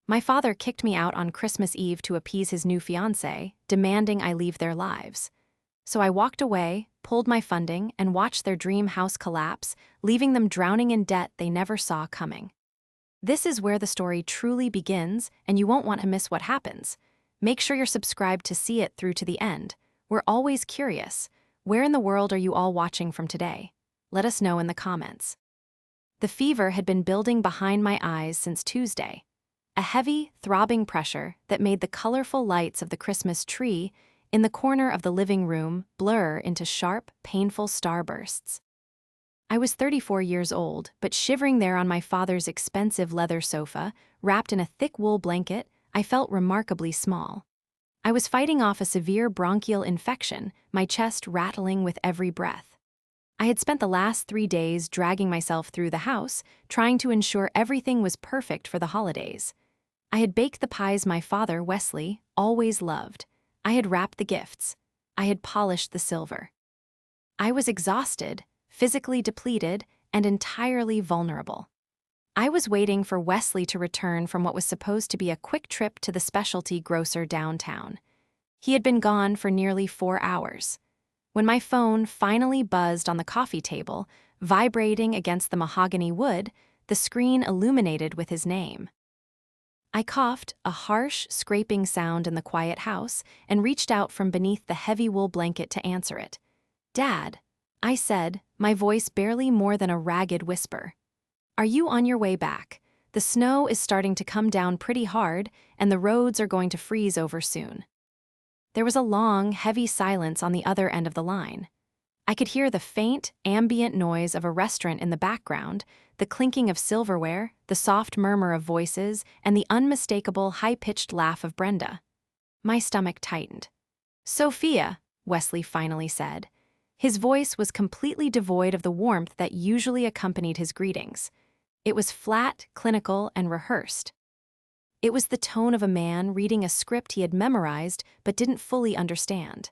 My father kicked me out on Christmas Eve to appease his new fiancée, demanding I leave their lives. So I walked away, pulled my funding, and watched their dream house collapse, leaving them drowning in debt they never saw coming. This is where the story truly begins, and you won't want to miss what happens. Make sure you're subscribed to see it through to the end. We're always curious. Where in the world are you all watching from today? Let us know in the comments. The fever had been building behind my eyes since Tuesday. A heavy, throbbing pressure that made the colorful lights of the Christmas tree in the corner of the living room blur into sharp, painful starbursts. I was 34 years old, but shivering there on my father's expensive leather sofa, wrapped in a thick wool blanket, I felt remarkably small. I was fighting off a severe bronchial infection, my chest rattling with every breath. I had spent the last 3 days dragging myself through the house, trying to ensure everything was perfect for the holidays. I had baked the pies my father, Wesley, always loved. I had wrapped the gifts. I had polished the silver. I was exhausted, physically depleted, and entirely vulnerable. I was waiting for Wesley to return from what was supposed to be a quick trip to the specialty grocer downtown. He had been gone for nearly 4 hours. When my phone finally buzzed on the coffee table, vibrating against the mahogany wood, the screen illuminated with his name. I coughed, a harsh, scraping sound in the quiet house, and reached out from beneath the heavy wool blanket to answer it. "Dad," I said, my voice barely more than a ragged whisper. "Are you on your way back? The snow is starting to come down pretty hard, and the roads are going to freeze over soon." There was a long, heavy silence on the other end of the line. I could hear the faint, ambient noise of a restaurant in the background, the clinking of silverware, the soft murmur of voices, and the unmistakable, high-pitched laugh of Brenda. My stomach tightened. "Sophia," Wesley finally said. His voice was completely devoid of the warmth that usually accompanied his greetings. It was flat, clinical, and rehearsed. It was the tone of a man reading a script he had memorized but didn't fully understand.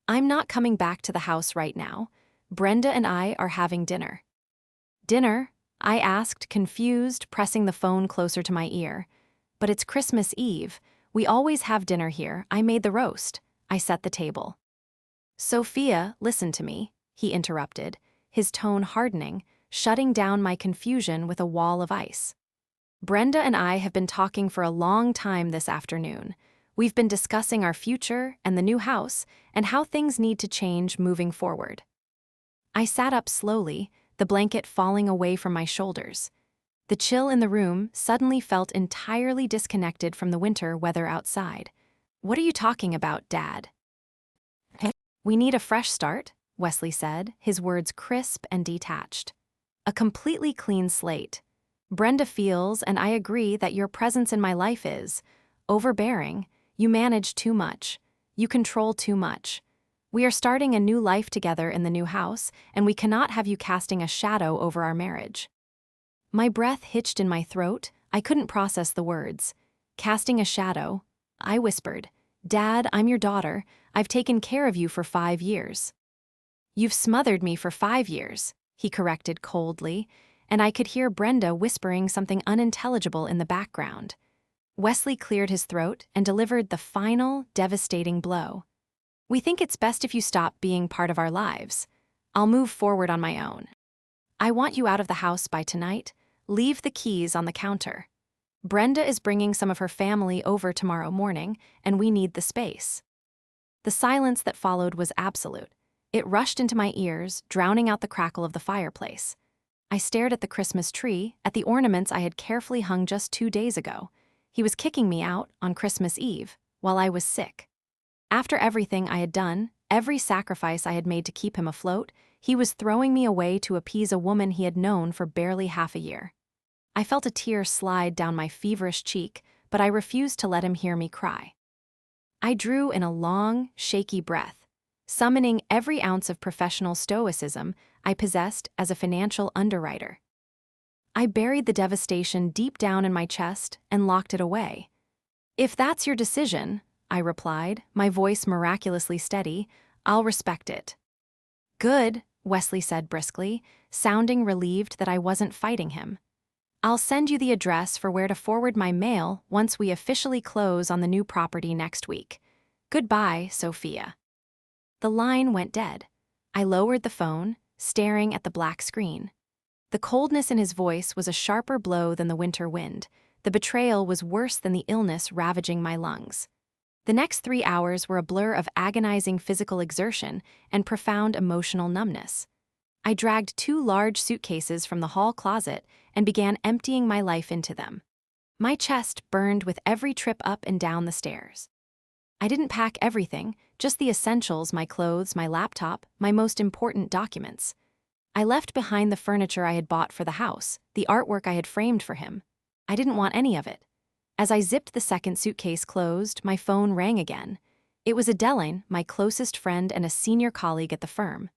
"I'm not coming back to the house right now. Brenda and I are having dinner." "Dinner?" I asked, confused, pressing the phone closer to my ear. "But it's Christmas Eve. We always have dinner here. I made the roast." I set the table. "Sophia, listen to me," he interrupted, his tone hardening, shutting down my confusion with a wall of ice. "Brenda and I have been talking for a long time this afternoon. We've been discussing our future and the new house and how things need to change moving forward." I sat up slowly, the blanket falling away from my shoulders. The chill in the room suddenly felt entirely disconnected from the winter weather outside. "What are you talking about, Dad?" "We need a fresh start," Wesley said, his words crisp and detached. "A completely clean slate. Brenda feels, and I agree, that your presence in my life is overbearing. You manage too much. You control too much. We are starting a new life together in the new house, and we cannot have you casting a shadow over our marriage." My breath hitched in my throat. I couldn't process the words. "Casting a shadow?" I whispered. "Dad, I'm your daughter. I've taken care of you for 5 years." "You've smothered me for 5 years," he corrected coldly, and I could hear Brenda whispering something unintelligible in the background. Wesley cleared his throat and delivered the final, devastating blow. "We think it's best if you stop being part of our lives. I'll move forward on my own. I want you out of the house by tonight. Leave the keys on the counter. Brenda is bringing some of her family over tomorrow morning, and we need the space." The silence that followed was absolute. It rushed into my ears, drowning out the crackle of the fireplace. I stared at the Christmas tree, at the ornaments I had carefully hung just 2 days ago. He was kicking me out on Christmas Eve, while I was sick. After everything I had done, every sacrifice I had made to keep him afloat, he was throwing me away to appease a woman he had known for barely half a year. I felt a tear slide down my feverish cheek, but I refused to let him hear me cry. I drew in a long, shaky breath, summoning every ounce of professional stoicism I possessed as a financial underwriter. I buried the devastation deep down in my chest and locked it away. "If that's your decision," I replied, my voice miraculously steady, "I'll respect it." "Good," Wesley said briskly, sounding relieved that I wasn't fighting him. I'll send you the address for where to forward my mail once we officially close on the new property next week. Goodbye, Sophia." The line went dead. I lowered the phone, staring at the black screen. The coldness in his voice was a sharper blow than the winter wind. The betrayal was worse than the illness ravaging my lungs. The next 3 hours were a blur of agonizing physical exertion and profound emotional numbness. I dragged 2 large suitcases from the hall closet and began emptying my life into them. My chest burned with every trip up and down the stairs. I didn't pack everything, just the essentials: my clothes, my laptop, my most important documents. I left behind the furniture I had bought for the house, the artwork I had framed for him. I didn't want any of it. As I zipped the second suitcase closed, my phone rang again. It was Adeline, my closest friend and a senior colleague at the firm.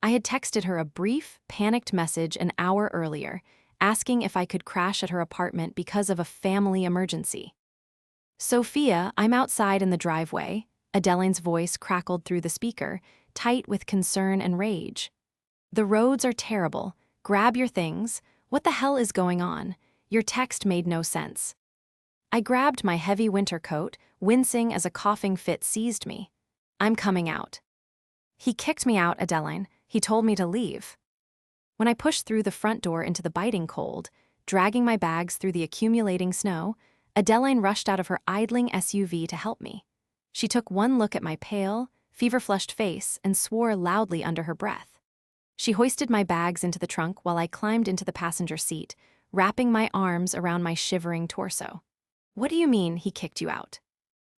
I had texted her a brief, panicked message an hour earlier, asking if I could crash at her apartment because of a family emergency. "Sophia, I'm outside in the driveway," Adeline's voice crackled through the speaker, tight with concern and rage. "The roads are terrible. Grab your things. What the hell is going on? Your text made no sense." I grabbed my heavy winter coat, wincing as a coughing fit seized me. "I'm coming out." "He kicked me out, Adeline. He told me to leave." When I pushed through the front door into the biting cold, dragging my bags through the accumulating snow, Adeline rushed out of her idling SUV to help me. She took one look at my pale, fever-flushed face and swore loudly under her breath. She hoisted my bags into the trunk while I climbed into the passenger seat, wrapping my arms around my shivering torso. "What do you mean he kicked you out?"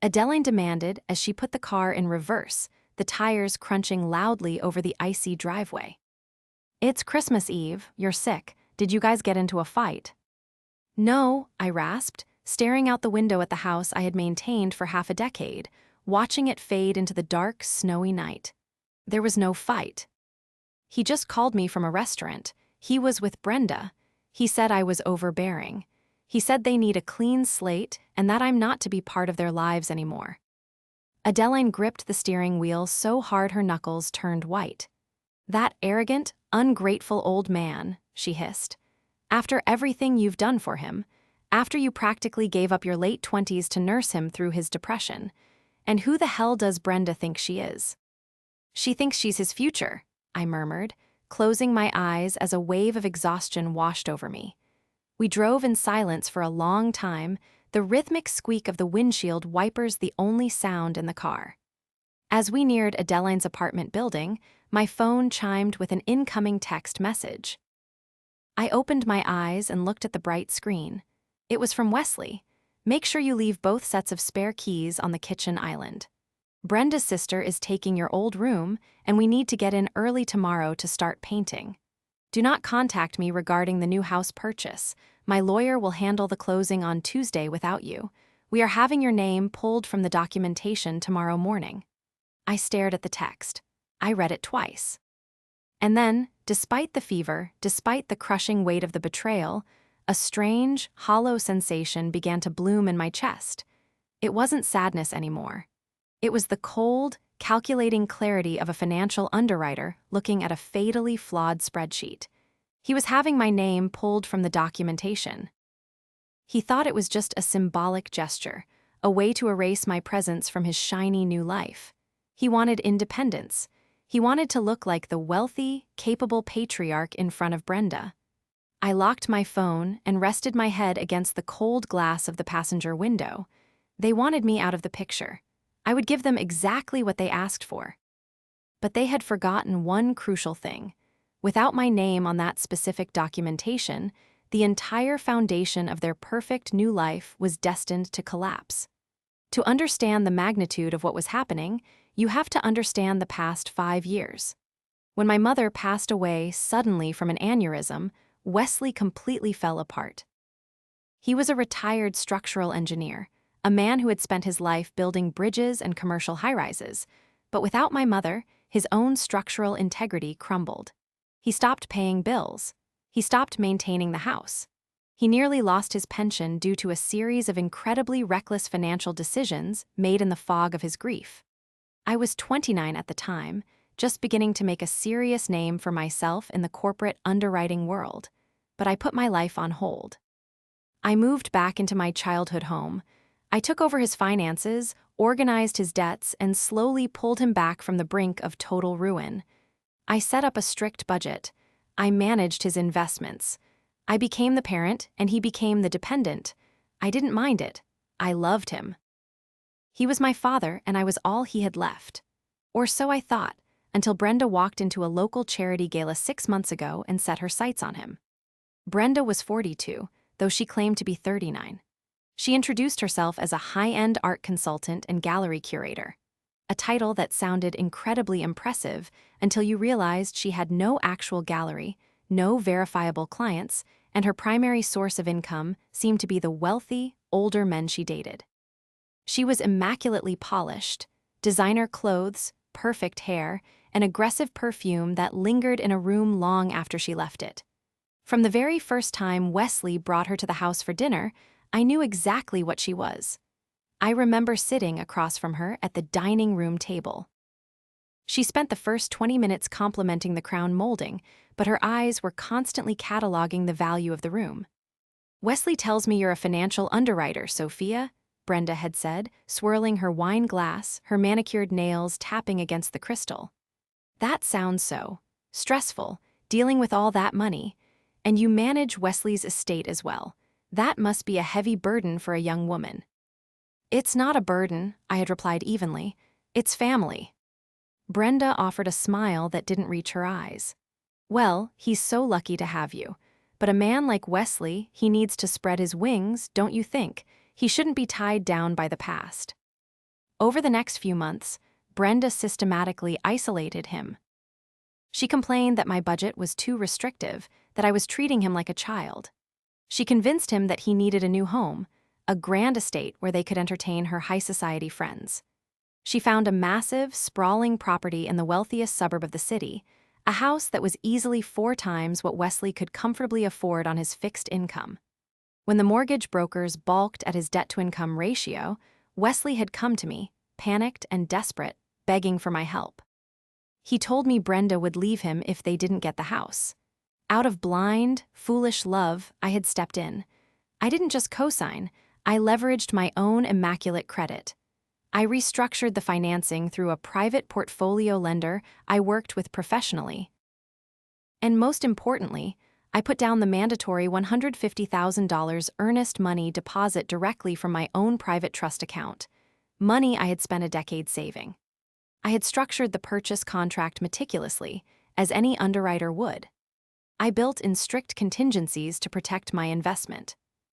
Adeline demanded as she put the car in reverse, the tires crunching loudly over the icy driveway. "It's Christmas Eve. You're sick. Did you guys get into a fight?" "No," I rasped, staring out the window at the house I had maintained for half a decade, watching it fade into the dark, snowy night. "There was no fight. He just called me from a restaurant. He was with Brenda. He said I was overbearing. He said they need a clean slate and that I'm not to be part of their lives anymore." Adeline gripped the steering wheel so hard her knuckles turned white. "That arrogant, ungrateful old man," she hissed. "After everything you've done for him, after you practically gave up your late 20s to nurse him through his depression. And who the hell does Brenda think she is?" "She thinks she's his future," I murmured, closing my eyes as a wave of exhaustion washed over me. We drove in silence for a long time, the rhythmic squeak of the windshield wipers the only sound in the car. As we neared Adeline's apartment building, my phone chimed with an incoming text message. I opened my eyes and looked at the bright screen. It was from Wesley. "Make sure you leave both sets of spare keys on the kitchen island. Brenda's sister is taking your old room, and we need to get in early tomorrow to start painting. Do not contact me regarding the new house purchase. My lawyer will handle the closing on Tuesday without you. We are having your name pulled from the documentation tomorrow morning." I stared at the text. I read it twice. And then, despite the fever, despite the crushing weight of the betrayal, a strange, hollow sensation began to bloom in my chest. It wasn't sadness anymore. It was the cold, calculating clarity of a financial underwriter looking at a fatally flawed spreadsheet. He was having my name pulled from the documentation. He thought it was just a symbolic gesture, a way to erase my presence from his shiny new life. He wanted independence. He wanted to look like the wealthy, capable patriarch in front of Brenda. I locked my phone and rested my head against the cold glass of the passenger window. They wanted me out of the picture. I would give them exactly what they asked for. But they had forgotten one crucial thing. Without my name on that specific documentation, the entire foundation of their perfect new life was destined to collapse. To understand the magnitude of what was happening, you have to understand the past 5 years. When my mother passed away suddenly from an aneurysm, Wesley completely fell apart. He was a retired structural engineer, a man who had spent his life building bridges and commercial high-rises, but without my mother, his own structural integrity crumbled. He stopped paying bills. He stopped maintaining the house. He nearly lost his pension due to a series of incredibly reckless financial decisions made in the fog of his grief. I was 29 at the time, just beginning to make a serious name for myself in the corporate underwriting world. but I put my life on hold. I moved back into my childhood home. I took over his finances, organized his debts, and slowly pulled him back from the brink of total ruin. I set up a strict budget. I managed his investments. I became the parent, and he became the dependent. I didn't mind it. I loved him. He was my father, and I was all he had left. Or so I thought, until Brenda walked into a local charity gala 6 months ago and set her sights on him. Brenda was 42, though she claimed to be 39. She introduced herself as a high-end art consultant and gallery curator, a title that sounded incredibly impressive until you realized she had no actual gallery, no verifiable clients, and her primary source of income seemed to be the wealthy, older men she dated. She was immaculately polished, designer clothes, perfect hair, and aggressive perfume that lingered in a room long after she left it. From the very first time Wesley brought her to the house for dinner, I knew exactly what she was. I remember sitting across from her at the dining room table. She spent the first 20 minutes complimenting the crown molding, but her eyes were constantly cataloging the value of the room. "Wesley tells me you're a financial underwriter, Sophia," Brenda had said, swirling her wine glass, her manicured nails tapping against the crystal. "That sounds so stressful, dealing with all that money. And you manage Wesley's estate as well. That must be a heavy burden for a young woman." "It's not a burden," I had replied evenly. "It's family." Brenda offered a smile that didn't reach her eyes. "Well, he's so lucky to have you. But a man like Wesley, he needs to spread his wings, don't you think? He shouldn't be tied down by the past." Over the next few months, Brenda systematically isolated him. She complained that my budget was too restrictive, that I was treating him like a child. She convinced him that he needed a new home, a grand estate where they could entertain her high society friends. She found a massive, sprawling property in the wealthiest suburb of the city, a house that was easily 4 times what Wesley could comfortably afford on his fixed income. When the mortgage brokers balked at his debt-to-income ratio, Wesley had come to me, panicked and desperate, begging for my help. He told me Brenda would leave him if they didn't get the house. Out of blind, foolish love, I had stepped in. I didn't just co-sign, I leveraged my own immaculate credit. I restructured the financing through a private portfolio lender I worked with professionally. And most importantly, I put down the mandatory $150,000 earnest money deposit directly from my own private trust account, money I had spent a decade saving. I had structured the purchase contract meticulously, as any underwriter would. I built in strict contingencies to protect my investment.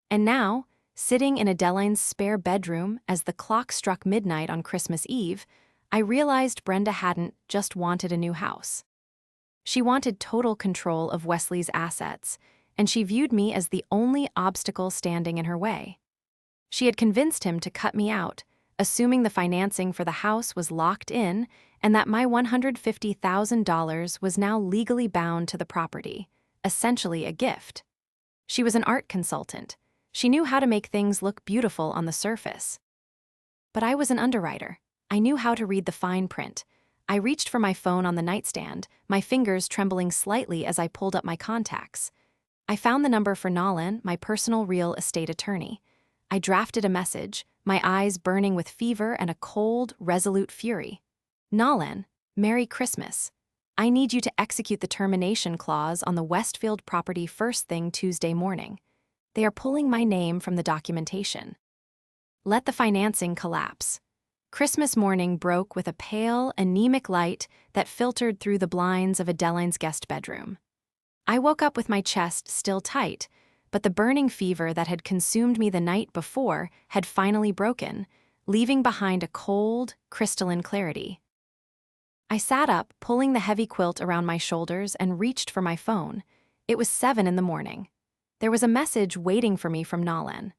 And now, sitting in Adeline's spare bedroom as the clock struck midnight on Christmas Eve, I realized Brenda hadn't just wanted a new house. She wanted total control of Wesley's assets, and she viewed me as the only obstacle standing in her way. She had convinced him to cut me out, assuming the financing for the house was locked in and that my $150,000 was now legally bound to the property, essentially a gift. She was an art consultant. She knew how to make things look beautiful on the surface. But I was an underwriter. I knew how to read the fine print. I reached for my phone on the nightstand, my fingers trembling slightly as I pulled up my contacts. I found the number for Nolan, my personal real estate attorney. I drafted a message, my eyes burning with fever and a cold, resolute fury. "Nolan, Merry Christmas. I need you to execute the termination clause on the Westfield property first thing Tuesday morning. They are pulling my name from the documentation. Let the financing collapse." Christmas morning broke with a pale, anemic light that filtered through the blinds of Adeline's guest bedroom. I woke up with my chest still tight, but the burning fever that had consumed me the night before had finally broken, leaving behind a cold, crystalline clarity. I sat up, pulling the heavy quilt around my shoulders, and reached for my phone. It was 7 in the morning. There was a message waiting for me from Nolan.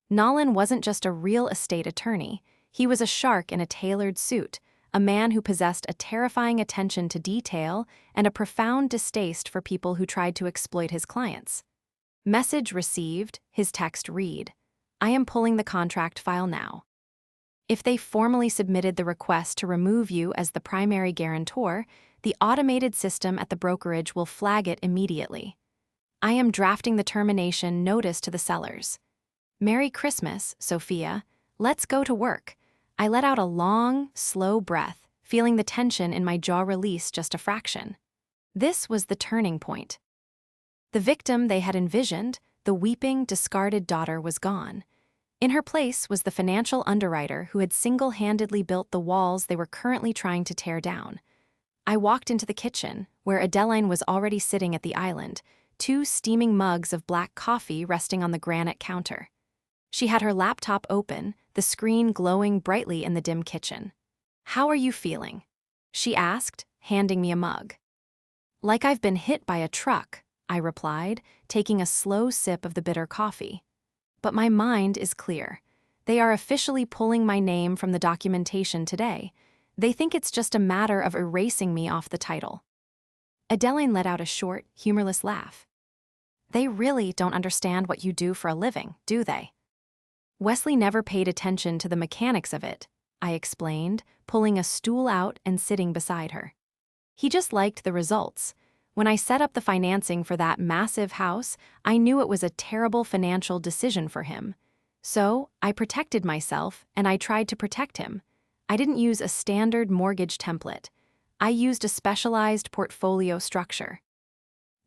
Nolan wasn't just a real estate attorney. He was a shark in a tailored suit, a man who possessed a terrifying attention to detail and a profound distaste for people who tried to exploit his clients. Message received, his text read, "I am pulling the contract file now. If they formally submitted the request to remove you as the primary guarantor, the automated system at the brokerage will flag it immediately. I am drafting the termination notice to the sellers. Merry Christmas, Sophia. Let's go to work. I let out a long, slow breath, feeling the tension in my jaw release just a fraction. This was the turning point. The victim they had envisioned, the weeping, discarded daughter, was gone. In her place was the financial underwriter who had single-handedly built the walls they were currently trying to tear down. I walked into the kitchen, where Adeline was already sitting at the island, 2 steaming mugs of black coffee resting on the granite counter. She had her laptop open, the screen glowing brightly in the dim kitchen. "How are you feeling?" she asked, handing me a mug. "Like I've been hit by a truck," I replied, taking a slow sip of the bitter coffee. "But my mind is clear. They are officially pulling my name from the documentation today. They think it's just a matter of erasing me off the title." Adeline let out a short, humorless laugh. "They really don't understand what you do for a living, do they?" "Wesley never paid attention to the mechanics of it," I explained, pulling a stool out and sitting beside her. "He just liked the results. When I set up the financing for that massive house, I knew it was a terrible financial decision for him. So I protected myself and I tried to protect him. I didn't use a standard mortgage template. I used a specialized portfolio structure.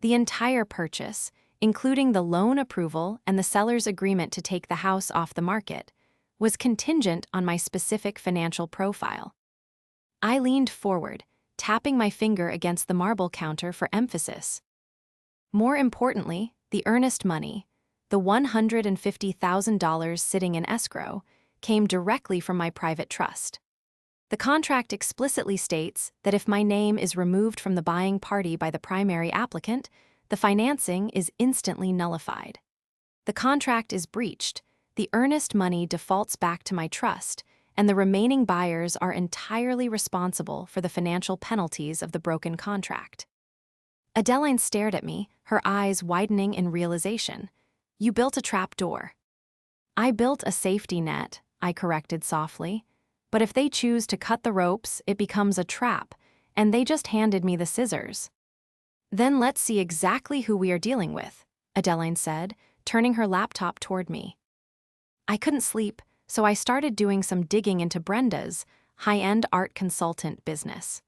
The entire purchase, including the loan approval and the seller's agreement to take the house off the market, was contingent on my specific financial profile." I leaned forward, tapping my finger against the marble counter for emphasis. "More importantly, the earnest money, the $150,000 sitting in escrow, came directly from my private trust. The contract explicitly states that if my name is removed from the buying party by the primary applicant, the financing is instantly nullified. The contract is breached, the earnest money defaults back to my trust, and the remaining buyers are entirely responsible for the financial penalties of the broken contract." Adeline stared at me, her eyes widening in realization. "You built a trap door." "I built a safety net," I corrected softly. "But if they choose to cut the ropes, it becomes a trap, and they just handed me the scissors." "Then let's see exactly who we are dealing with," Adeline said, turning her laptop toward me. I couldn't sleep, so I started doing some digging into Brenda's high-end art consultant business.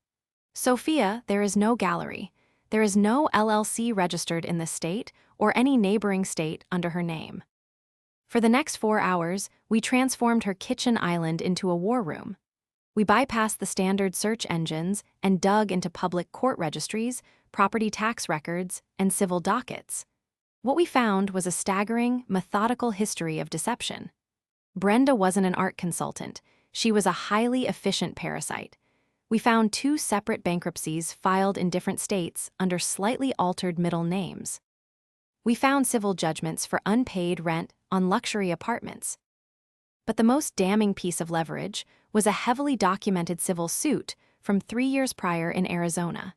"Sophia, there is no gallery. There is no LLC registered in this state or any neighboring state under her name." For the next 4 hours, we transformed her kitchen island into a war room. We bypassed the standard search engines and dug into public court registries, property tax records, and civil dockets. What we found was a staggering, methodical history of deception. Brenda wasn't an art consultant. She was a highly efficient parasite. We found 2 separate bankruptcies filed in different states under slightly altered middle names. We found civil judgments for unpaid rent on luxury apartments. But the most damning piece of leverage was a heavily documented civil suit from 3 years prior in Arizona.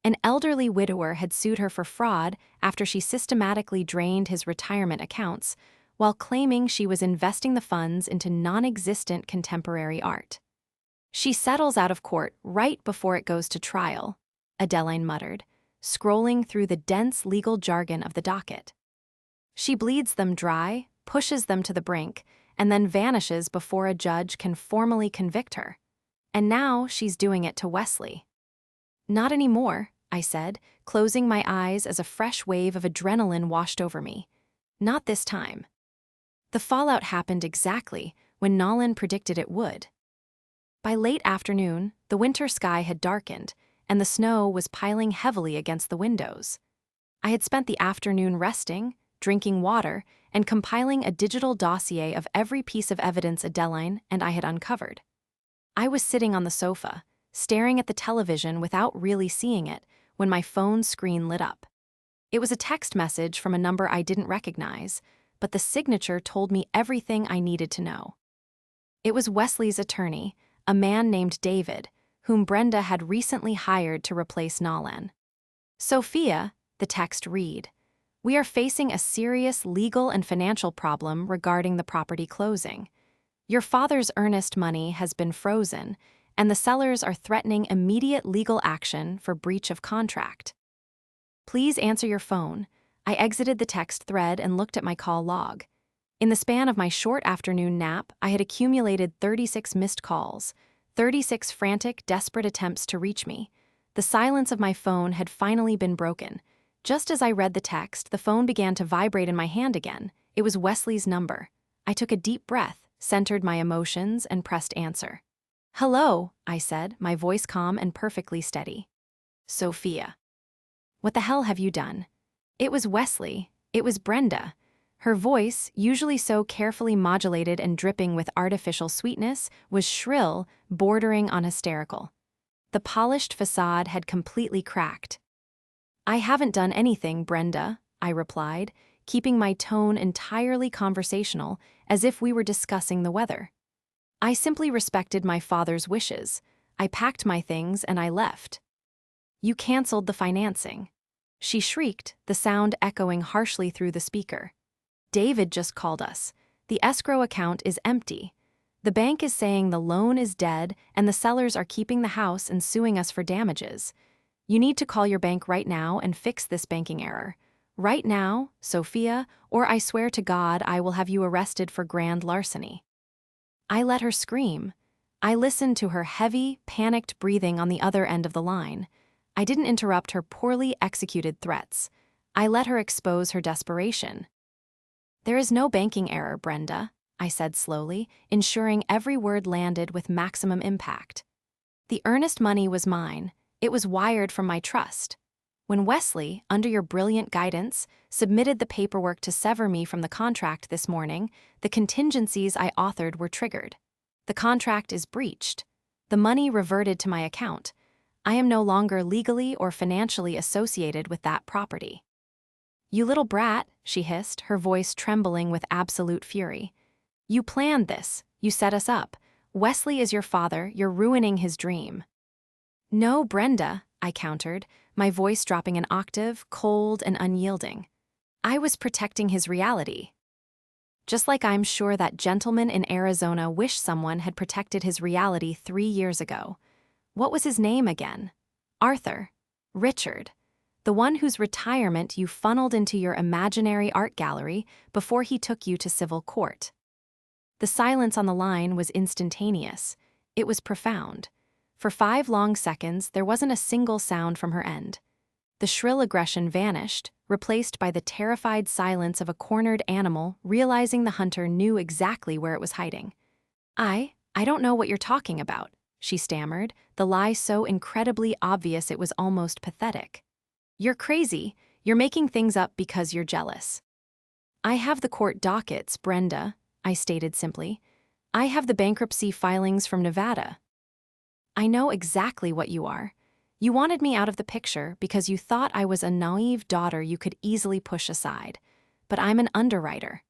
An elderly widower had sued her for fraud after she systematically drained his retirement accounts while claiming she was investing the funds into non-existent contemporary art. "She settles out of court right before it goes to trial," Adeline muttered, scrolling through the dense legal jargon of the docket. "She bleeds them dry, pushes them to the brink, and then vanishes before a judge can formally convict her. And now she's doing it to Wesley." "Not anymore," I said, closing my eyes as a fresh wave of adrenaline washed over me. "Not this time." The fallout happened exactly when Nolan predicted it would. By late afternoon, the winter sky had darkened, and the snow was piling heavily against the windows. I had spent the afternoon resting, drinking water, and compiling a digital dossier of every piece of evidence Adeline and I had uncovered. I was sitting on the sofa, staring at the television without really seeing it, when my phone screen lit up. It was a text message from a number I didn't recognize, but the signature told me everything I needed to know. It was Wesley's attorney, a man named David, whom Brenda had recently hired to replace Nolan. "Sophia," the text read, "we are facing a serious legal and financial problem regarding the property closing. Your father's earnest money has been frozen, and the sellers are threatening immediate legal action for breach of contract. Please answer your phone. I exited the text thread and looked at my call log. In the span of my short afternoon nap, I had accumulated 36 missed calls, 36 frantic, desperate attempts to reach me. The silence of my phone had finally been broken. Just as I read the text, the phone began to vibrate in my hand again. It was Wesley's number. I took a deep breath, centered my emotions, and pressed answer. "Hello," I said, my voice calm and perfectly steady. "Sophia." "What the hell have you done?" It was Wesley. It was Brenda. Her voice, usually so carefully modulated and dripping with artificial sweetness, was shrill, bordering on hysterical. The polished facade had completely cracked. "I haven't done anything, Brenda," I replied, keeping my tone entirely conversational, as if we were discussing the weather. "I simply respected my father's wishes. I packed my things and I left." "You canceled the financing," she shrieked, the sound echoing harshly through the speaker. "David just called us. The escrow account is empty. The bank is saying the loan is dead and the sellers are keeping the house and suing us for damages. You need to call your bank right now and fix this banking error. Right now, Sophia, or I swear to God I will have you arrested for grand larceny." I let her scream. I listened to her heavy, panicked breathing on the other end of the line. I didn't interrupt her poorly executed threats. I let her expose her desperation. "There is no banking error, Brenda," I said slowly, ensuring every word landed with maximum impact. "The earnest money was mine. It was wired from my trust. When Wesley, under your brilliant guidance, submitted the paperwork to sever me from the contract this morning, the contingencies I authored were triggered. The contract is breached. The money reverted to my account. I am no longer legally or financially associated with that property." "You little brat," she hissed, her voice trembling with absolute fury. "You planned this. You set us up. Wesley is your father. You're ruining his dream." "No, Brenda," I countered, my voice dropping an octave, cold and unyielding. "I was protecting his reality. Just like I'm sure that gentleman in Arizona wished someone had protected his reality 3 years ago. What was his name again? Arthur. Richard. The one whose retirement you funneled into your imaginary art gallery before he took you to civil court." The silence on the line was instantaneous. It was profound. For 5 long seconds, there wasn't a single sound from her end. The shrill aggression vanished, replaced by the terrified silence of a cornered animal realizing the hunter knew exactly where it was hiding. I don't know what you're talking about," she stammered, the lie so incredibly obvious it was almost pathetic. "You're crazy. You're making things up because you're jealous." "I have the court dockets, Brenda," I stated simply. "I have the bankruptcy filings from Nevada." "I know exactly what you are. You wanted me out of the picture because you thought I was a naive daughter you could easily push aside. But I'm an underwriter.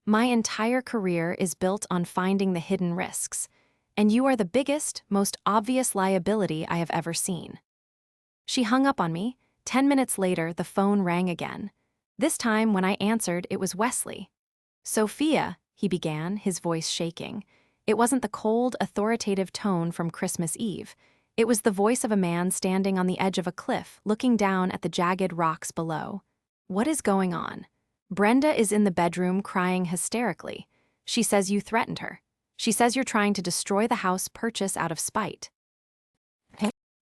My entire career is built on finding the hidden risks, and you are the biggest, most obvious liability I have ever seen." She hung up on me. 10 minutes later, the phone rang again. This time, when I answered, it was Wesley. "Sophia," he began, his voice shaking. It wasn't the cold, authoritative tone from Christmas Eve. It was the voice of a man standing on the edge of a cliff, looking down at the jagged rocks below. "What is going on?" "Brenda is in the bedroom crying hysterically. She says you threatened her. She says you're trying to destroy the house purchase out of spite."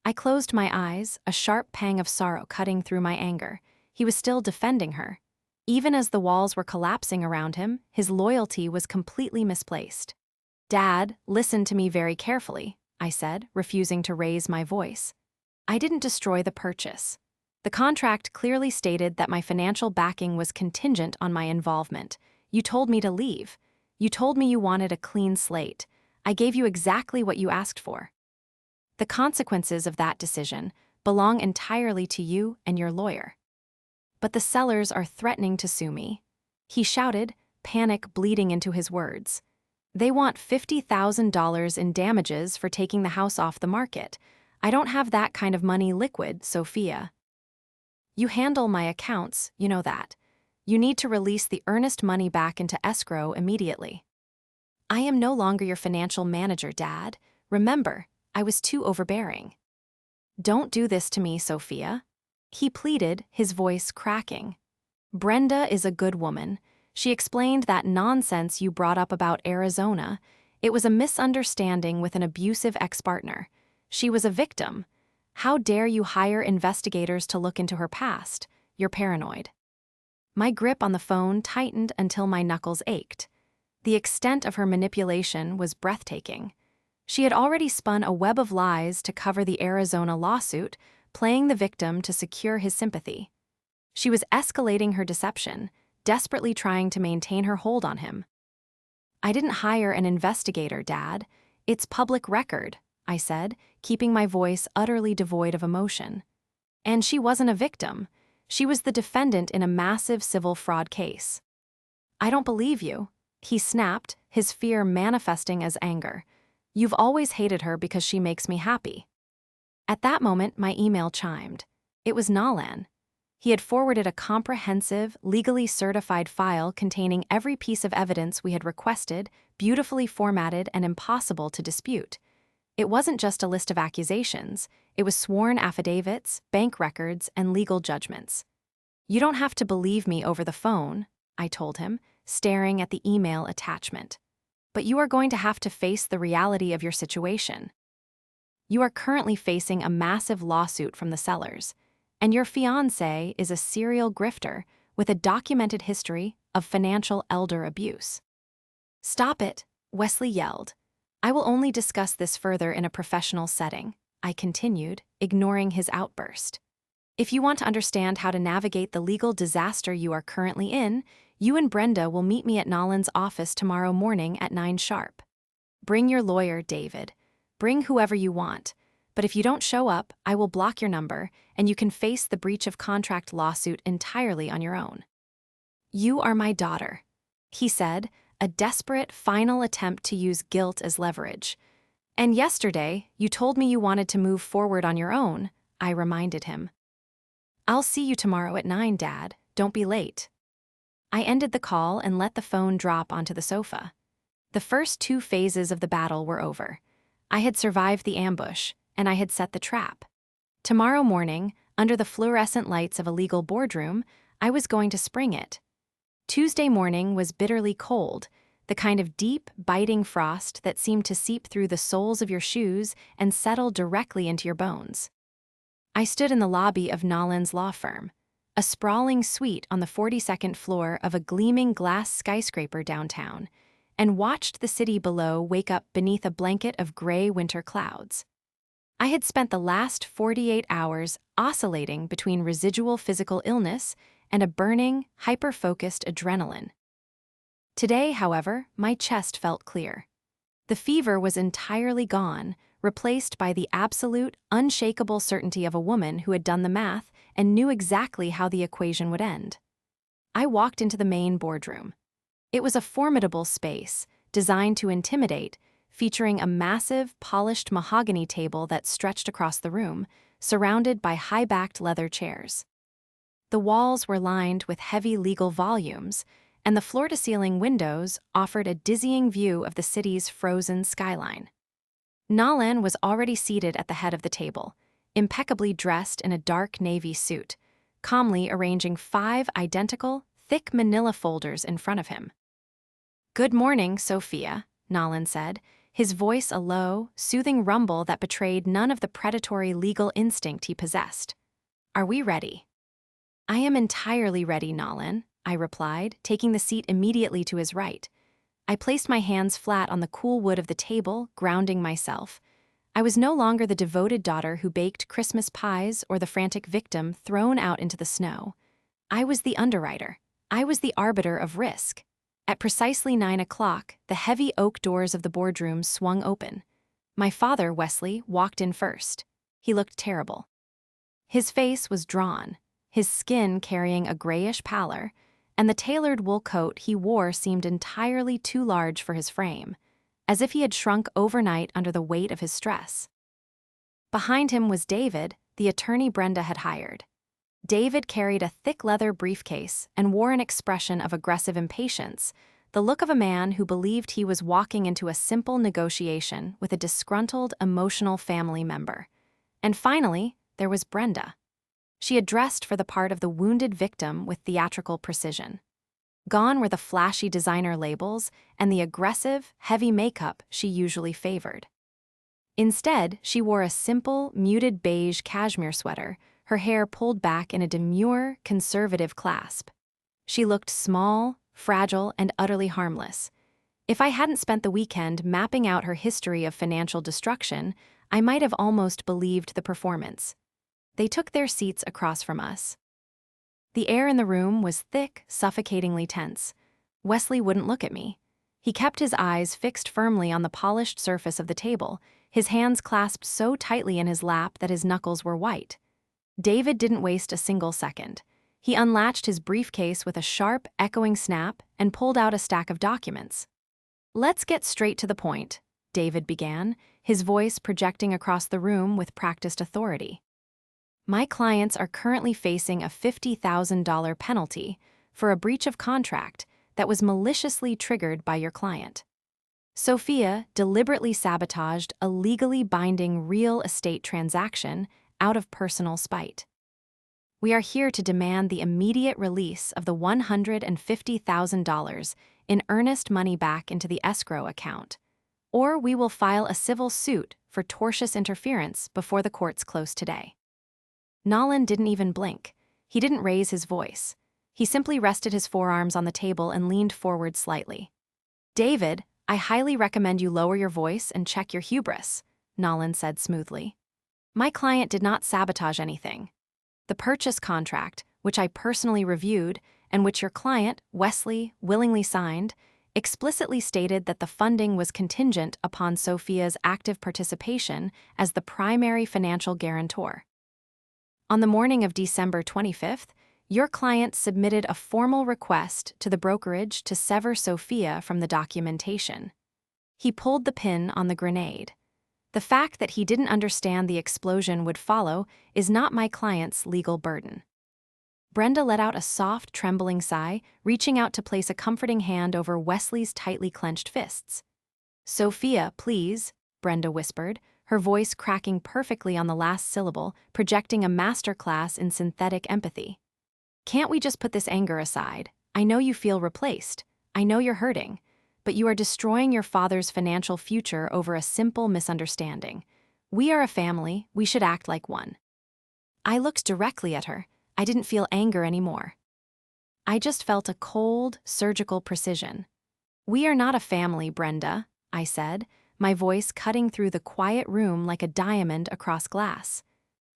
I closed my eyes, a sharp pang of sorrow cutting through my anger. He was still defending her. Even as the walls were collapsing around him, his loyalty was completely misplaced. "Dad, listen to me very carefully," I said, refusing to raise my voice. "I didn't destroy the purchase. The contract clearly stated that my financial backing was contingent on my involvement. You told me to leave. You told me you wanted a clean slate. I gave you exactly what you asked for. The consequences of that decision belong entirely to you and your lawyer." "But the sellers are threatening to sue me," he shouted, panic bleeding into his words. "They want $50,000 in damages for taking the house off the market. I don't have that kind of money liquid, Sophia. You handle my accounts, you know that. You need to release the earnest money back into escrow immediately." "I am no longer your financial manager, Dad. Remember, I was too overbearing." "Don't do this to me, Sophia," he pleaded, his voice cracking. Brenda is a good woman. She explained that nonsense you brought up about Arizona. It was a misunderstanding with an abusive ex-partner. She was a victim. How dare you hire investigators to look into her past? You're paranoid. My grip on the phone tightened until my knuckles ached. The extent of her manipulation was breathtaking. She had already spun a web of lies to cover the Arizona lawsuit, playing the victim to secure his sympathy. She was escalating her deception, desperately trying to maintain her hold on him. "I didn't hire an investigator, Dad. It's public record," I said, keeping my voice utterly devoid of emotion. "And she wasn't a victim. She was the defendant in a massive civil fraud case." "I don't believe you," he snapped, his fear manifesting as anger. "You've always hated her because she makes me happy." At that moment, my email chimed. It was Nalan. He had forwarded a comprehensive, legally certified file containing every piece of evidence we had requested, beautifully formatted and impossible to dispute. It wasn't just a list of accusations, it was sworn affidavits, bank records, and legal judgments. "You don't have to believe me over the phone," I told him, staring at the email attachment. "But you are going to have to face the reality of your situation. You are currently facing a massive lawsuit from the sellers, and your fiancé is a serial grifter with a documented history of financial elder abuse." "Stop it," Wesley yelled. "I will only discuss this further in a professional setting," I continued, ignoring his outburst. "If you want to understand how to navigate the legal disaster you are currently in, you and Brenda will meet me at Nolan's office tomorrow morning at 9 sharp. Bring your lawyer, David. Bring whoever you want. But if you don't show up, I will block your number, and you can face the breach of contract lawsuit entirely on your own." "You are my daughter," he said, a desperate final attempt to use guilt as leverage. "And yesterday, you told me you wanted to move forward on your own," I reminded him. "I'll see you tomorrow at 9, Dad. Don't be late." I ended the call and let the phone drop onto the sofa. The first 2 phases of the battle were over. I had survived the ambush, and I had set the trap. Tomorrow morning, under the fluorescent lights of a legal boardroom, I was going to spring it. Tuesday morning was bitterly cold, the kind of deep, biting frost that seemed to seep through the soles of your shoes and settle directly into your bones. I stood in the lobby of Nolan's law firm, a sprawling suite on the 42nd floor of a gleaming glass skyscraper downtown, and watched the city below wake up beneath a blanket of gray winter clouds. I had spent the last 48 hours oscillating between residual physical illness and a burning, hyper-focused adrenaline. Today, however, my chest felt clear. The fever was entirely gone, replaced by the absolute, unshakable certainty of a woman who had done the math and knew exactly how the equation would end. I walked into the main boardroom. It was a formidable space, designed to intimidate, featuring a massive, polished mahogany table that stretched across the room, surrounded by high-backed leather chairs. The walls were lined with heavy legal volumes, and the floor-to-ceiling windows offered a dizzying view of the city's frozen skyline. Nalan was already seated at the head of the table, impeccably dressed in a dark navy suit, calmly arranging 5 identical, thick manila folders in front of him. "Good morning, Sophia," Nalan said, his voice a low, soothing rumble that betrayed none of the predatory legal instinct he possessed. "Are we ready?" "I am entirely ready, Nalan," I replied, taking the seat immediately to his right. I placed my hands flat on the cool wood of the table, grounding myself. I was no longer the devoted daughter who baked Christmas pies or the frantic victim thrown out into the snow. I was the underwriter. I was the arbiter of risk. At precisely 9 o'clock, the heavy oak doors of the boardroom swung open. My father, Wesley, walked in first. He looked terrible. His face was drawn, his skin carrying a grayish pallor, and the tailored wool coat he wore seemed entirely too large for his frame, as if he had shrunk overnight under the weight of his stress. Behind him was David, the attorney Brenda had hired. David carried a thick leather briefcase and wore an expression of aggressive impatience, the look of a man who believed he was walking into a simple negotiation with a disgruntled, emotional family member. And finally, there was Brenda. She had dressed for the part of the wounded victim with theatrical precision. Gone were the flashy designer labels and the aggressive, heavy makeup she usually favored. Instead, she wore a simple, muted beige cashmere sweater, her hair pulled back in a demure, conservative clasp. She looked small, fragile, and utterly harmless. If I hadn't spent the weekend mapping out her history of financial destruction, I might have almost believed the performance. They took their seats across from us. The air in the room was thick, suffocatingly tense. Wesley wouldn't look at me. He kept his eyes fixed firmly on the polished surface of the table, his hands clasped so tightly in his lap that his knuckles were white. David didn't waste a single second. He unlatched his briefcase with a sharp, echoing snap and pulled out a stack of documents. "Let's get straight to the point," David began, his voice projecting across the room with practiced authority. "My clients are currently facing a $50,000 penalty for a breach of contract that was maliciously triggered by your client. Sophia deliberately sabotaged a legally binding real estate transaction out of personal spite. We are here to demand the immediate release of the $150,000 in earnest money back into the escrow account, or we will file a civil suit for tortious interference before the courts close today." Nolan didn't even blink. He didn't raise his voice. He simply rested his forearms on the table and leaned forward slightly. "David, I highly recommend you lower your voice and check your hubris," Nolan said smoothly. "My client did not sabotage anything. The purchase contract, which I personally reviewed and which your client, Wesley, willingly signed, explicitly stated that the funding was contingent upon Sophia's active participation as the primary financial guarantor. On the morning of December 25th, your client submitted a formal request to the brokerage to sever Sophia from the documentation. He pulled the pin on the grenade. The fact that he didn't understand the explosion would follow is not my client's legal burden." Brenda let out a soft, trembling sigh, reaching out to place a comforting hand over Wesley's tightly clenched fists. "Sophia, please," Brenda whispered, her voice cracking perfectly on the last syllable, projecting a masterclass in synthetic empathy. "Can't we just put this anger aside? I know you feel replaced. I know you're hurting. But you are destroying your father's financial future over a simple misunderstanding. We are a family. We should act like one." I looked directly at her. I didn't feel anger anymore. I just felt a cold, surgical precision. "We are not a family, Brenda," I said, my voice cutting through the quiet room like a diamond across glass.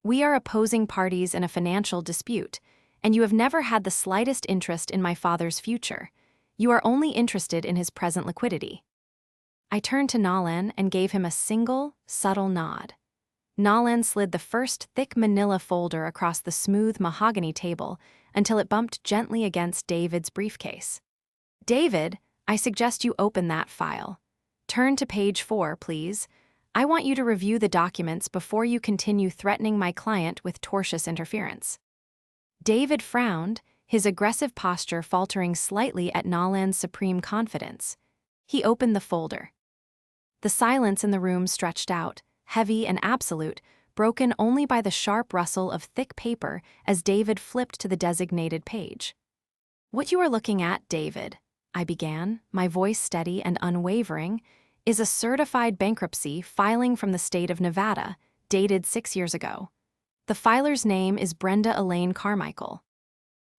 "We are opposing parties in a financial dispute, and you have never had the slightest interest in my father's future. You are only interested in his present liquidity." I turned to Nolan and gave him a single, subtle nod. Nolan slid the first thick manila folder across the smooth mahogany table until it bumped gently against David's briefcase. "David, I suggest you open that file. Turn to page 4, please. I want you to review the documents before you continue threatening my client with tortious interference." David frowned, his aggressive posture faltering slightly at Nolan's supreme confidence. He opened the folder. The silence in the room stretched out, heavy and absolute, broken only by the sharp rustle of thick paper as David flipped to the designated page. "What you are looking at, David," I began, my voice steady and unwavering, "is a certified bankruptcy filing from the state of Nevada, dated 6 years ago. The filer's name is Brenda Elaine Carmichael.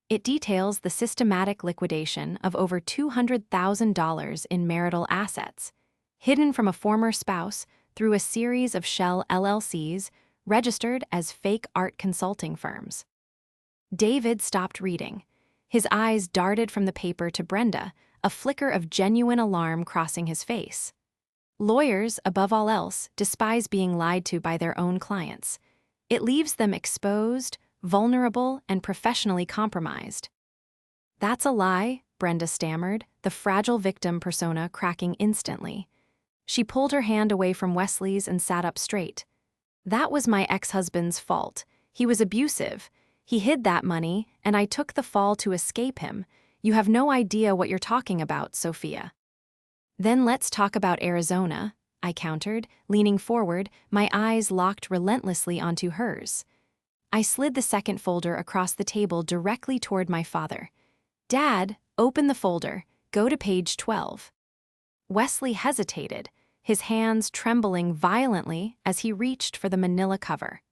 It details the systematic liquidation of over $200,000 in marital assets, hidden from a former spouse through a series of shell LLCs registered as fake art consulting firms." David stopped reading. His eyes darted from the paper to Brenda, a flicker of genuine alarm crossing his face. Lawyers, above all else, despise being lied to by their own clients. It leaves them exposed, vulnerable, and professionally compromised. "That's a lie," Brenda stammered, the fragile victim persona cracking instantly. She pulled her hand away from Wesley's and sat up straight. "That was my ex-husband's fault. He was abusive. He hid that money, and I took the fall to escape him. You have no idea what you're talking about, Sophia." "Then let's talk about Arizona," I countered, leaning forward, my eyes locked relentlessly onto hers. I slid the second folder across the table directly toward my father. "Dad, open the folder. Go to page 12. Wesley hesitated, his hands trembling violently as he reached for the manila cover.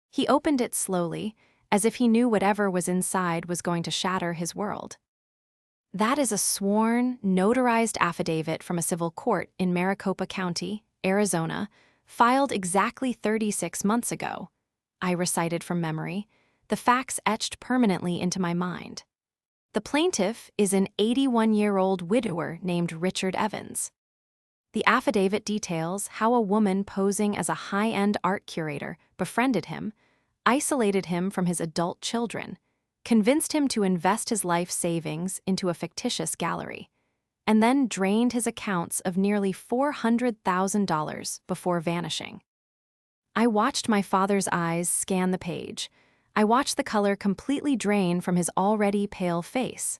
He opened it slowly, as if he knew whatever was inside was going to shatter his world. That is a sworn, notarized affidavit from a civil court in Maricopa County, Arizona, filed exactly 36 months ago. I recited from memory, the facts etched permanently into my mind. The plaintiff is an 81-year-old widower named Richard Evans. The affidavit details how a woman posing as a high-end art curator befriended him, isolated him from his adult children, convinced him to invest his life savings into a fictitious gallery, and then drained his accounts of nearly $400,000 before vanishing. I watched my father's eyes scan the page. I watched the color completely drain from his already pale face.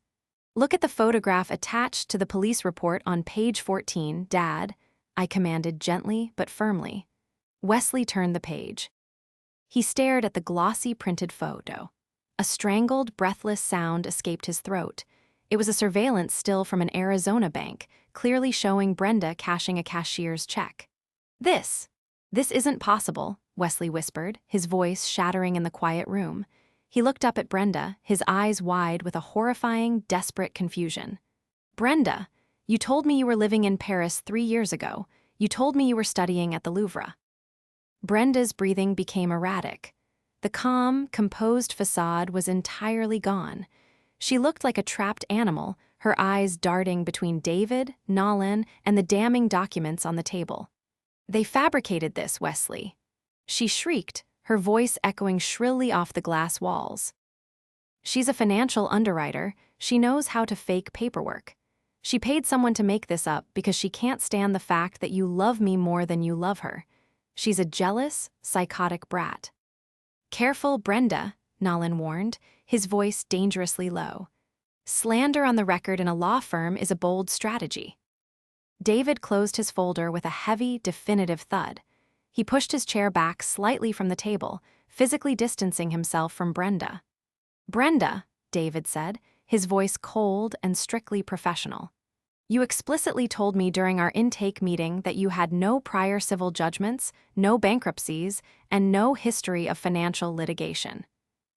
"Look at the photograph attached to the police report on page 14, Dad," I commanded gently but firmly. Wesley turned the page. He stared at the glossy printed photo. A strangled, breathless sound escaped his throat. It was a surveillance still from an Arizona bank, clearly showing Brenda cashing a cashier's check. This isn't possible," Wesley whispered, his voice shattering in the quiet room. He looked up at Brenda, his eyes wide with a horrifying, desperate confusion. "Brenda, you told me you were living in Paris 3 years ago. You told me you were studying at the Louvre." Brenda's breathing became erratic. The calm, composed facade was entirely gone. She looked like a trapped animal, her eyes darting between David, Nolan, and the damning documents on the table. "They fabricated this, Wesley." She shrieked, her voice echoing shrilly off the glass walls. "She's a financial underwriter. She knows how to fake paperwork. She paid someone to make this up because she can't stand the fact that you love me more than you love her. She's a jealous, psychotic brat." "Careful, Brenda," Nolan warned, his voice dangerously low. "Slander on the record in a law firm is a bold strategy." David closed his folder with a heavy, definitive thud. He pushed his chair back slightly from the table, physically distancing himself from Brenda. "Brenda," David said, his voice cold and strictly professional. "You explicitly told me during our intake meeting that you had no prior civil judgments, no bankruptcies, and no history of financial litigation.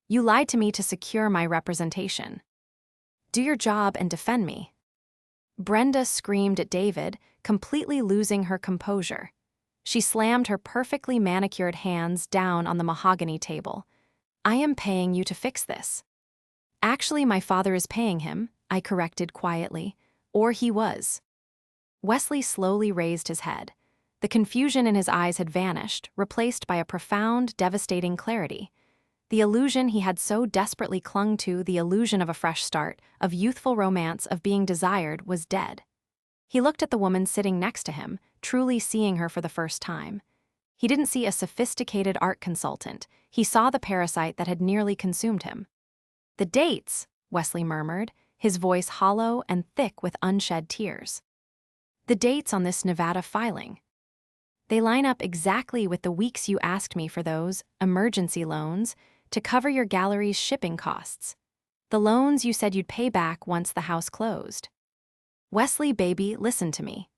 You lied to me to secure my representation. Do your job and defend me." Brenda screamed at David, completely losing her composure. She slammed her perfectly manicured hands down on the mahogany table. "I am paying you to fix this." "Actually, my father is paying him," I corrected quietly. "Or he was." Wesley slowly raised his head. The confusion in his eyes had vanished, replaced by a profound, devastating clarity. The illusion he had so desperately clung to, the illusion of a fresh start, of youthful romance, of being desired, was dead. He looked at the woman sitting next to him, truly seeing her for the first time. He didn't see a sophisticated art consultant. He saw the parasite that had nearly consumed him. "The dates," Wesley murmured, his voice hollow and thick with unshed tears. "The dates on this Nevada filing. They line up exactly with the weeks you asked me for those emergency loans to cover your gallery's shipping costs. The loans you said you'd pay back once the house closed." "Wesley, baby, listen to me."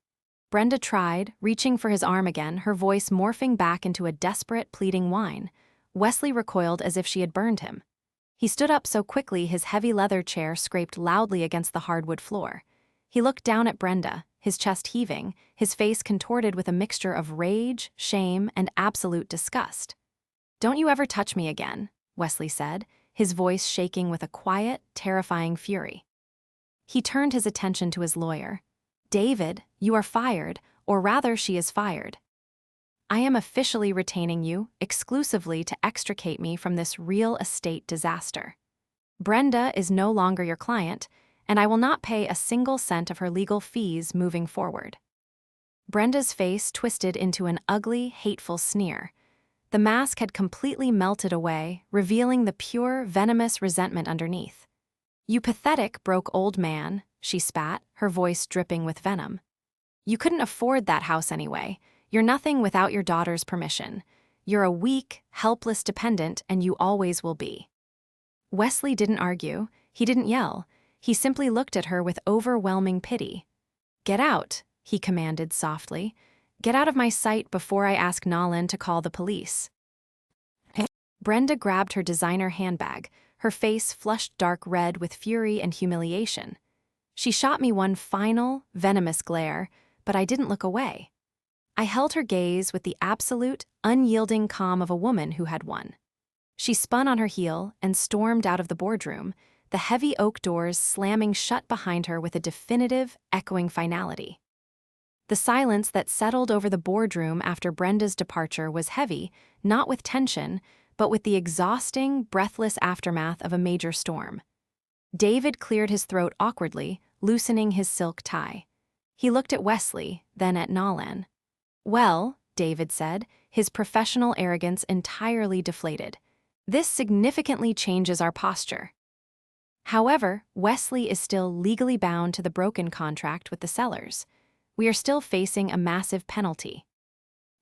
Brenda tried, reaching for his arm again, her voice morphing back into a desperate, pleading whine. Wesley recoiled as if she had burned him. He stood up so quickly his heavy leather chair scraped loudly against the hardwood floor. He looked down at Brenda, his chest heaving, his face contorted with a mixture of rage, shame, and absolute disgust. "Don't you ever touch me again," Wesley said, his voice shaking with a quiet, terrifying fury. He turned his attention to his lawyer. "David, you are fired, or rather she is fired. I am officially retaining you, exclusively to extricate me from this real estate disaster. Brenda is no longer your client, and I will not pay a single cent of her legal fees moving forward." Brenda's face twisted into an ugly, hateful sneer. The mask had completely melted away, revealing the pure, venomous resentment underneath. "You pathetic, broke old man," she spat, her voice dripping with venom. "You couldn't afford that house anyway. You're nothing without your daughter's permission. You're a weak, helpless dependent, and you always will be." Wesley didn't argue. He didn't yell. He simply looked at her with overwhelming pity. "Get out," he commanded softly. "Get out of my sight before I ask Nolan to call the police." Brenda grabbed her designer handbag, her face flushed dark red with fury and humiliation. She shot me one final, venomous glare, but I didn't look away. I held her gaze with the absolute, unyielding calm of a woman who had won. She spun on her heel and stormed out of the boardroom, the heavy oak doors slamming shut behind her with a definitive, echoing finality. The silence that settled over the boardroom after Brenda's departure was heavy, not with tension, but with the exhausting, breathless aftermath of a major storm. David cleared his throat awkwardly, loosening his silk tie. He looked at Wesley, then at Nolan. "Well," David said, his professional arrogance entirely deflated, "this significantly changes our posture." However, Wesley is still legally bound to the broken contract with the sellers. We are still facing a massive penalty.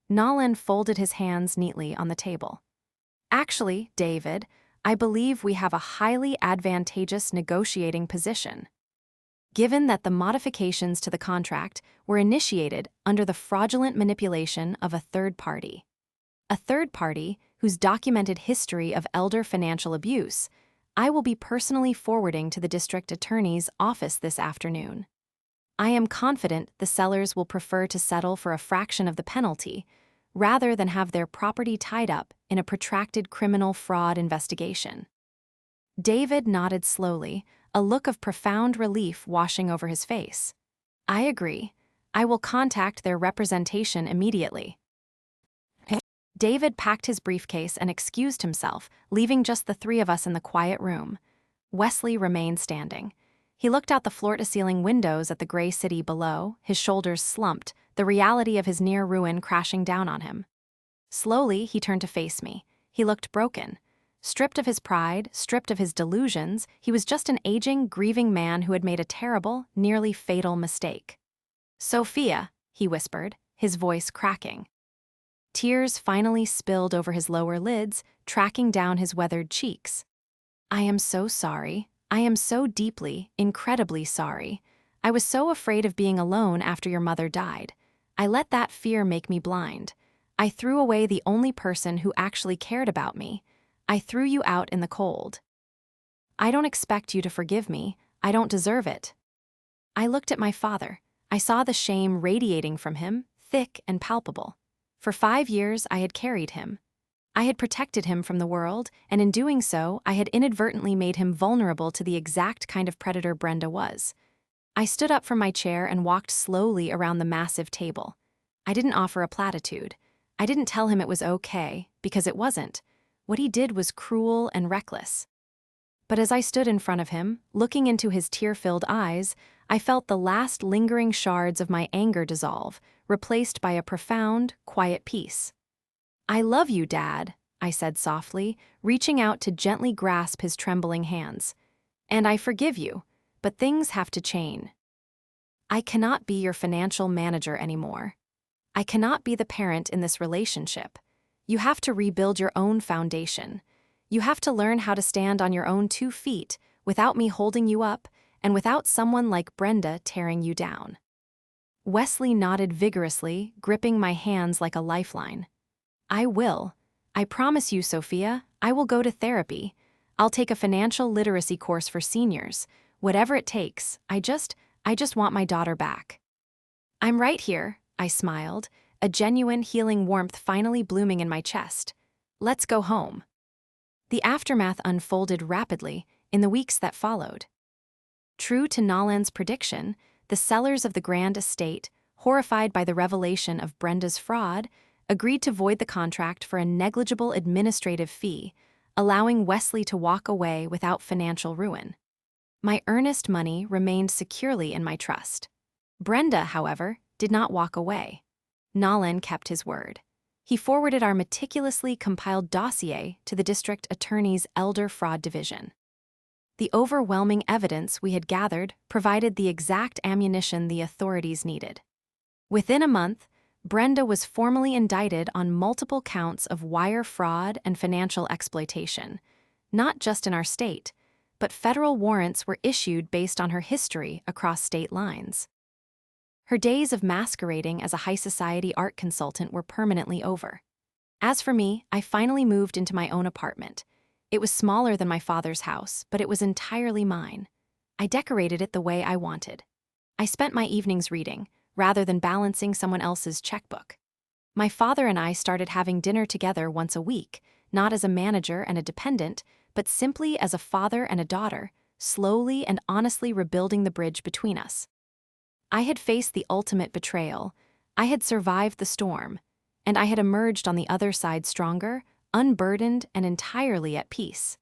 Nolan folded his hands neatly on the table. "Actually, David, I believe we have a highly advantageous negotiating position. Given that the modifications to the contract were initiated under the fraudulent manipulation of a third party. A third party whose documented history of elder financial abuse I will be personally forwarding to the district attorney's office this afternoon. I am confident the sellers will prefer to settle for a fraction of the penalty rather than have their property tied up in a protracted criminal fraud investigation." David nodded slowly, a look of profound relief washing over his face. "I agree. I will contact their representation immediately." David packed his briefcase and excused himself, leaving just the three of us in the quiet room. Wesley remained standing. He looked out the floor-to-ceiling windows at the gray city below, his shoulders slumped, the reality of his near ruin crashing down on him. Slowly, he turned to face me. He looked broken. Stripped of his pride, stripped of his delusions, he was just an aging, grieving man who had made a terrible, nearly fatal mistake. "Sophia," he whispered, his voice cracking. Tears finally spilled over his lower lids, tracking down his weathered cheeks. "I am so sorry. I am so deeply, incredibly sorry. I was so afraid of being alone after your mother died. I let that fear make me blind. I threw away the only person who actually cared about me. I threw you out in the cold. I don't expect you to forgive me. I don't deserve it." I looked at my father. I saw the shame radiating from him, thick and palpable. For 5 years, I had carried him. I had protected him from the world, and in doing so, I had inadvertently made him vulnerable to the exact kind of predator Brenda was. I stood up from my chair and walked slowly around the massive table. I didn't offer a platitude. I didn't tell him it was okay, because it wasn't. What he did was cruel and reckless. But as I stood in front of him, looking into his tear-filled eyes, I felt the last lingering shards of my anger dissolve, replaced by a profound, quiet peace. "I love you, Dad," I said softly, reaching out to gently grasp his trembling hands. "And I forgive you, but things have to change. I cannot be your financial manager anymore. I cannot be the parent in this relationship. You have to rebuild your own foundation. You have to learn how to stand on your own 2 feet without me holding you up and without someone like Brenda tearing you down." Wesley nodded vigorously, gripping my hands like a lifeline. "I will. I promise you, Sophia, I will go to therapy. I'll take a financial literacy course for seniors. Whatever it takes, I just want my daughter back." "I'm right here," I smiled, a genuine healing warmth finally blooming in my chest. "Let's go home." The aftermath unfolded rapidly in the weeks that followed. True to Nolan's prediction, the sellers of the grand estate, horrified by the revelation of Brenda's fraud, agreed to void the contract for a negligible administrative fee, allowing Wesley to walk away without financial ruin. My earnest money remained securely in my trust. Brenda, however, did not walk away. Nolan kept his word. He forwarded our meticulously compiled dossier to the district attorney's elder fraud division. The overwhelming evidence we had gathered provided the exact ammunition the authorities needed. Within a month, Brenda was formally indicted on multiple counts of wire fraud and financial exploitation, not just in our state, but federal warrants were issued based on her history across state lines. Her days of masquerading as a high society art consultant were permanently over. As for me, I finally moved into my own apartment. It was smaller than my father's house, but it was entirely mine. I decorated it the way I wanted. I spent my evenings reading, rather than balancing someone else's checkbook. My father and I started having dinner together once a week, not as a manager and a dependent, but simply as a father and a daughter, slowly and honestly rebuilding the bridge between us. I had faced the ultimate betrayal, I had survived the storm, and I had emerged on the other side stronger, unburdened, and entirely at peace.